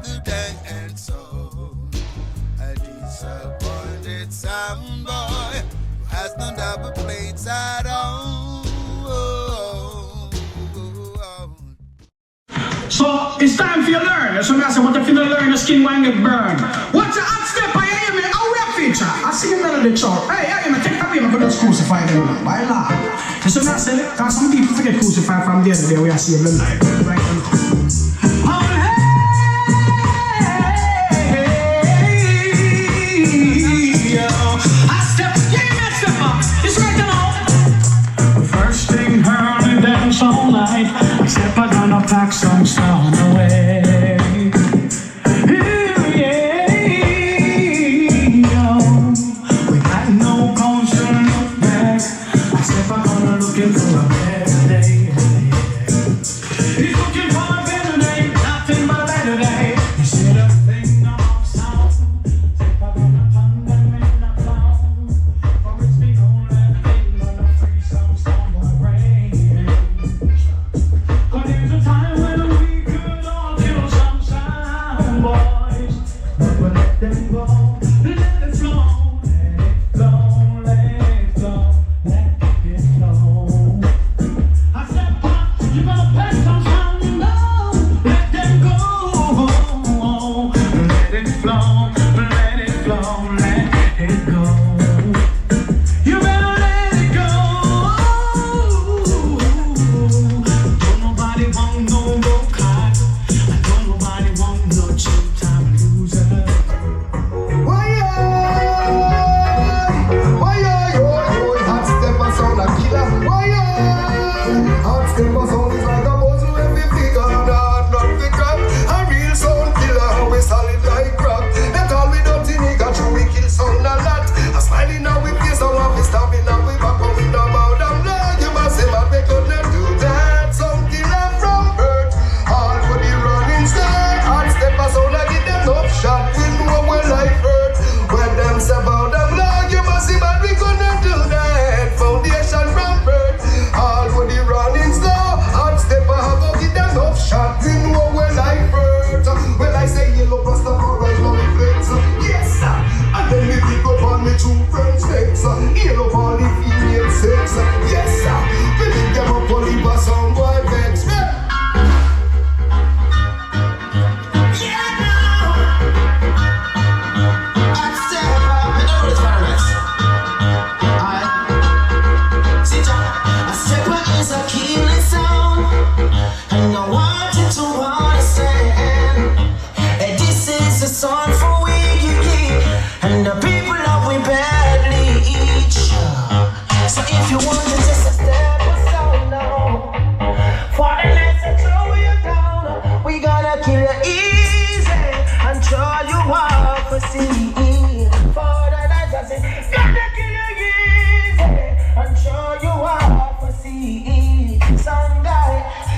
the dance hall. A disappointed sound boy who has no double plates at all. So it's time for you to learn. So I say, what if you don't learn, the skin won't get burned. What's your hot step? I hear me. How we a feature? I see you in the church. Hey, I hear me. Take that beam. I could just crucify them. Why not? So I say, because some people forget crucified from the other day. We are seeing them live. Right now. All night, except I'm gonna pack some stone away. Yeah, we got no cause to look back, except I'm gonna looking for a better day. He's looking for a better day, nothing but a better day. You see the thing of sound, except I'm gonna turn them in a clown. For it's me on that thing, gonna free some stone away. There's a time when we could all kill some sound boys, but we'll let them go, let it flow, let it flow, let it flow, let it flow. I said, Pop, you better pack some sound, you know, let them go, let it flow, let it flow, let it go. You better let it go. Don't nobody want no go-kart. I don't nobody want no cheap-time loser. Hot stepper sound a killer. Hot stepper sound is like a buzz with every figure. Not the crap. A real sound killer. We solid like rock. They call we dirty nigga. True we kill sound a lot. A smiling now we face and we stabbing now we back. But we know about them blood. You must say but we couldn't do that. Sound killer from birth. All for the running star. Hot stepper sound a give them enough shot. We know when life hurt. When them say about them blood. You must say but we couldn't do that. Foundation from birth. All for the running star. Hot stepper have to give them enough shot. We know when life hurt. When I say yellow plus the right now we flex. Yes sir. And then we pick up on me two friends next. Yellow all the female sex. Yes sir. We pick them up on the bus on boy vex.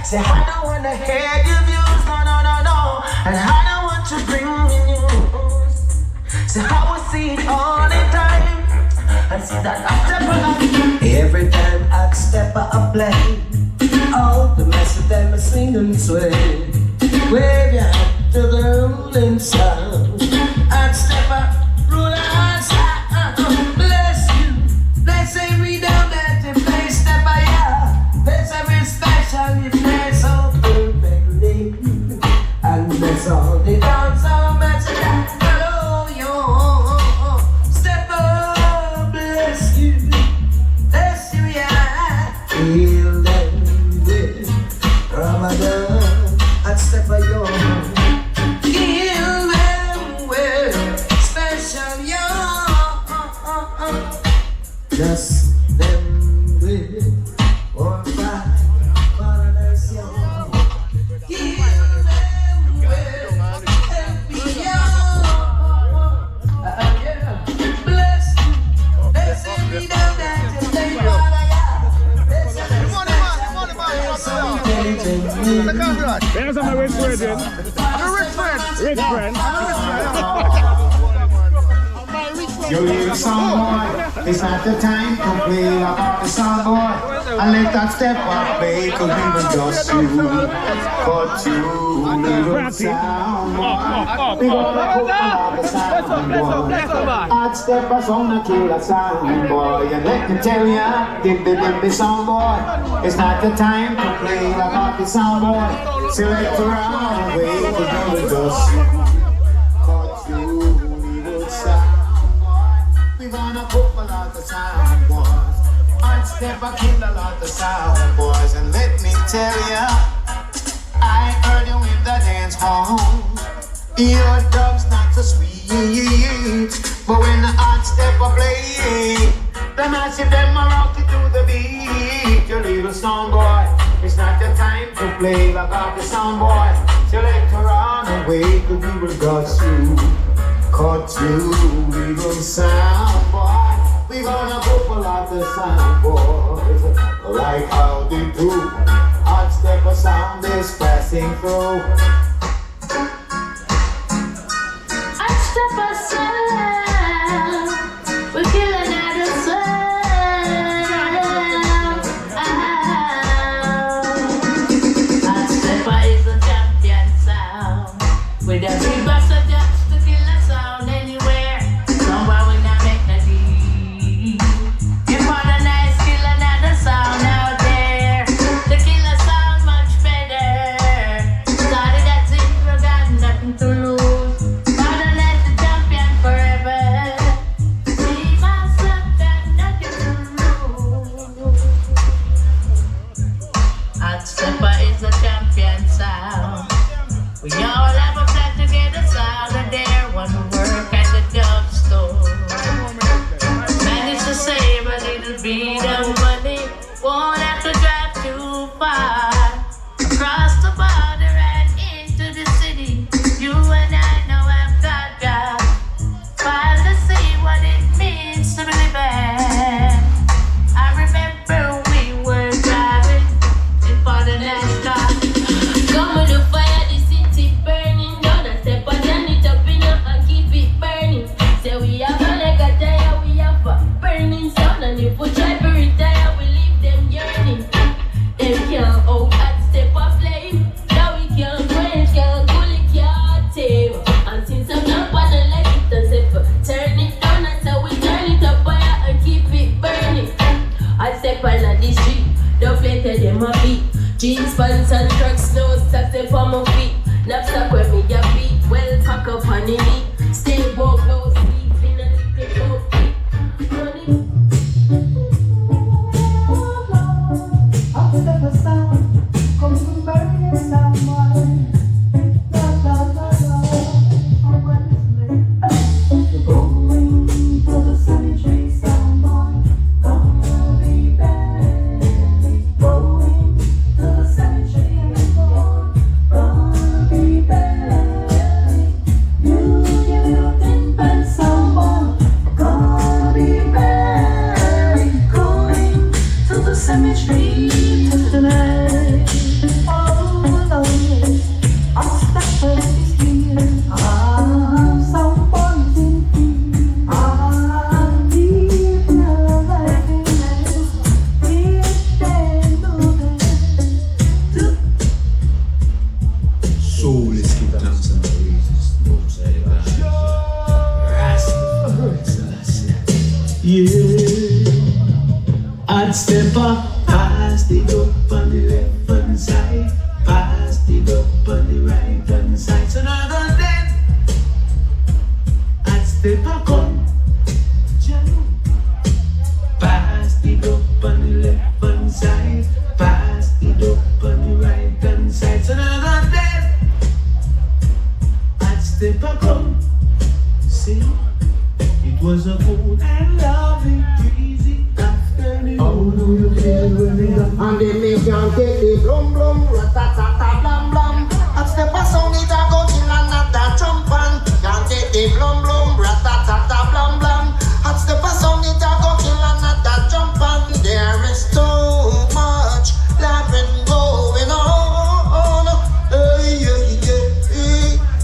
Say, I don't wanna hear your views, no. And I don't want to bring me news. Say, I will see it all the time. And see that I step up. Every time I step up, I play. All the mess of them are singing sway. Wave your hand to the rolling sound. I step up, rule and sound. Bless you, bless every down that you play. Step up, yeah. Bless every special you play so perfectly. And bless all the dance so much that follow you. Step up, bless you, yeah. Heal them with Ramadan. I'd step by your heal them with special young. Just them with or five. There's my rich friend. Rich friend. Yo, you sound It's not the time to play like the sound boy. And let that step up play, cause we will just you. But you little sound boy. We gonna put on the sound boy. Hot stepper sound a killer sound boy. And let me tell ya, the sound boy. It's not the time to play like the sound boy. Select around the way, cause we will just you. But you little sound. We gonna put a lot of sound boys. Hot stepper kill a lot of sound boys. And let me tell ya, I heard you in the dance hall. Your dub's not so sweet, but when the hot stepper play, the massive them are rocking to the beat. Your little sound boy, it's not the time to play like the sound boy. Select around and wait, cause we will got you. Caught you, little sound boy. We gonna put a lot of sound boys, like how they do. Hot stepper sound is passing through. Hot stepper sound, we're killing at the sound. Hot stepper is a champion sound with a big box of jobs to kill a sound anywhere. Somewhere we not make the deal. You want a nice kill another sound out there. The killer sound much better. Started that's it, we got nothing to lose. Wanna let the champion forever. See myself, got nothing to lose. Hot stepper is a champion sound. We all have a plan to get us out of there. One work at the DUBS store. Managed to save a little bit of money. Won't have to drive too far. Across the border and into the city. You and I know I've got jobs. While to see what it means to be living. I remember we were driving in for the NASCAR. Come with the fire, the city burning down. I step on turn it up in up and keep it burning. Say we have a like a tire, we have a burning sound. And if we try to retire, we leave them yearning. Them can't hold that step of flame. Now we can't quench, can't cool it, can't tame. And since I'm not wanna let it and say turn it down, and so we turn it up fire and keep it burning. I step on the street, don't flatter them a beat. Jeans, pants and trucks, no stop step on my feet. Knapsack where me a beat, well pack up on the knee. Stay woke, no sleep in a ticket of feet. Hot stepper sound, come from burning someone. La la la la, I'm listening. Going to the cemetery, someone gonna be buried. Going to the cemetery, someone gonna be buried. You little thing, but someone gonna be buried. Going to the cemetery tonight. Oh, lonely, our stepper is here. Someone's in fear. Deep in our likeness, deep down to them. So let's give thanks and praises to Most High God. Rastafari Selassie. Yeah, I'd step up, pass it up on the left hand side, pass it up on the right hand side. So now then, I'd step up, come, pass it up on the left hand side, pass it up on the right hand side. So now then, I'd step up, come, see. It was a good and loving, easy afternoon. Oh, do you feel when they are? And then me can't take the blum blum, ratatata blum blum. Hot stepper sound it a go till another jump and can't take the blum blum, ratatata blum blum. Hot stepper sound it a go till another jump and there is too much laughing going on.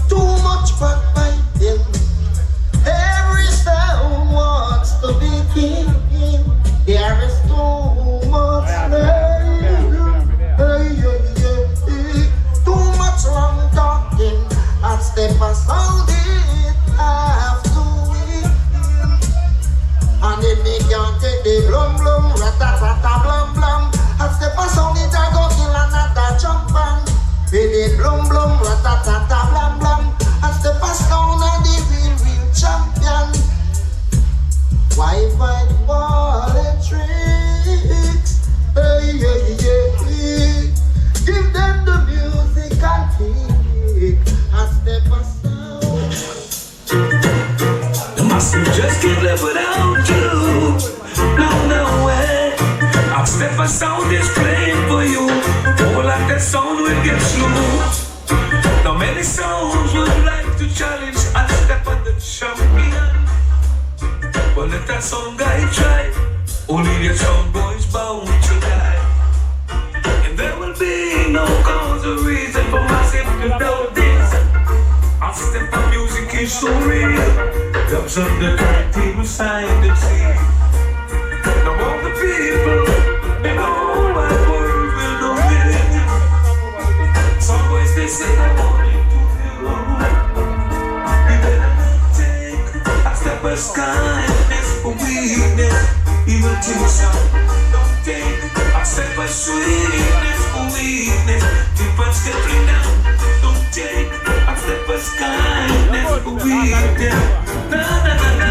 Too much backbiting. Every sound wants to be king. Biddy blum blum, ratatata blum blum. A step a sound it a go kill another jump band. Biddy blum blum, ratatata blum blum. A step a sound and the real champion. Why fight politics? Hey, hey, hey. Give them the music and kick. A step a sound. The massive just can't live without you. No, no way. I'll step a sound is playing for you. All like that sound will get slow. Now many sounds would like to challenge and step on the champion. But let that sound guy try. Only the sound boys bound to die. And there will be no cause or reason for massive to doubt this. Our step of music is so real. Dubs on the curtain signed and see. Now all the people in the whole wide world will know it. Some boys they say I want it to feel. You better take a step of kindness for weakness. Evil things don't take a step of sweetness for weakness. People stepping down. Don't take a step of kindness for weakness. Na na na na.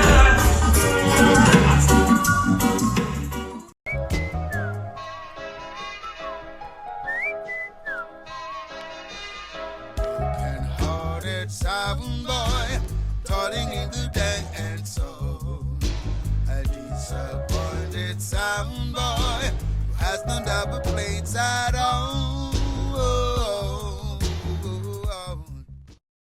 Broken-hearted sound boy, toiling in the dance hall. A disappointed sound boy who has no double plates at all.